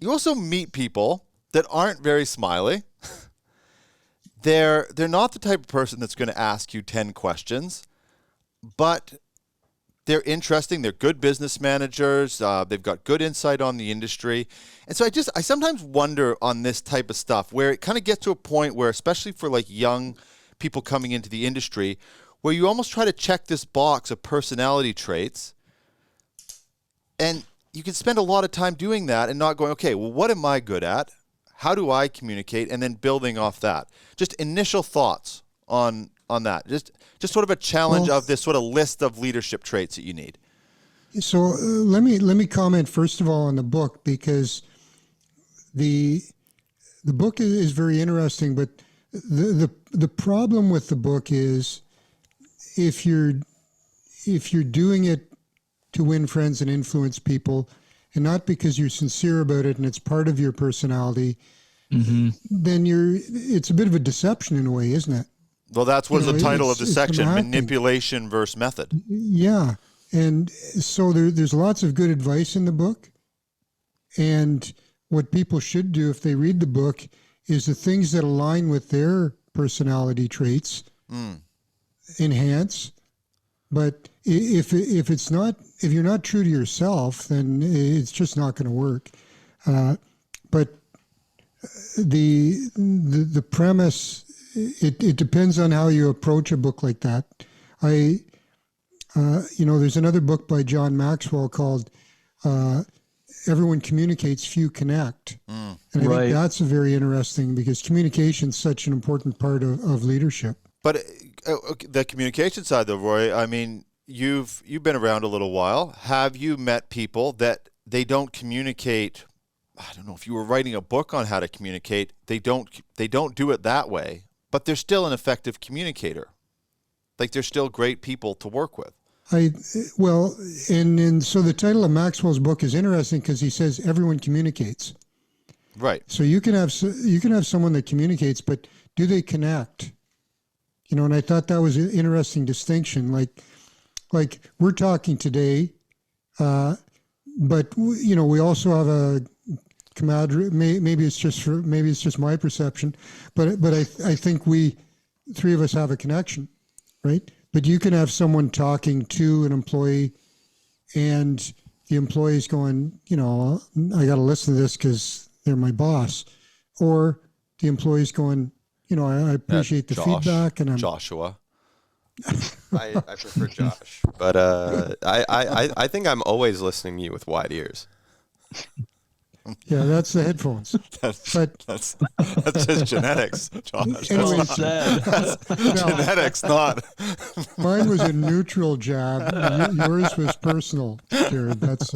you also meet people that aren't very smiley. They're not the type of person that's going to ask you 10 questions, but they're interesting. They're good business managers. They've got good insight on the industry. And so I sometimes wonder on this type of stuff where it kind of gets to a point where, especially for like young people coming into the industry, where you almost try to check this box of personality traits, and you can spend a lot of time doing that and not going, okay, well, what am I good at? How do I communicate? And then building off that. Just initial thoughts on that. Just sort of a challenge of this sort of list of leadership traits that you need. So let me comment first of all on the book, because the book is very interesting, but the problem with the book is if you're doing it to win friends and influence people, and not because you're sincere about it and it's part of your personality, then it's a bit of a deception in a way, isn't it? Well, that's what the title of the section, Manipulation versus Method. Yeah. And so there's lots of good advice in the book. And what people should do if they read the book is the things that align with their personality traits enhance. But if you're not true to yourself, then it's just not going to work. But the premise, it depends on how you approach a book like that. There's another book by John Maxwell called Everyone Communicates, Few Connect. And I think that's very interesting because communication is such an important part of leadership. But the communication side, though, Rory, I mean, you've been around a little while. Have you met people that they don't communicate? I don't know if you were writing a book on how to communicate. They don't do it that way, but they're still an effective communicator. Like they're still great people to work with. So the title of Maxwell's book is interesting because he says everyone communicates. Right. So you can have someone that communicates, but do they connect? And I thought that was an interesting distinction. Like we're talking today, but we also have a camaraderie. Maybe it's just my perception, but I think we three of us have a connection, right? But you can have someone talking to an employee, and the employee's going, I got to listen to this because they're my boss, or the employee's going, I appreciate the feedback, and I'm Joshua. I prefer Josh, but I think I'm always listening to you with wide ears. Yeah, that's the headphones. That's just genetics, Josh. Anyways, Genetics, not. Mine was a neutral jab. Yours was personal, Jared. That's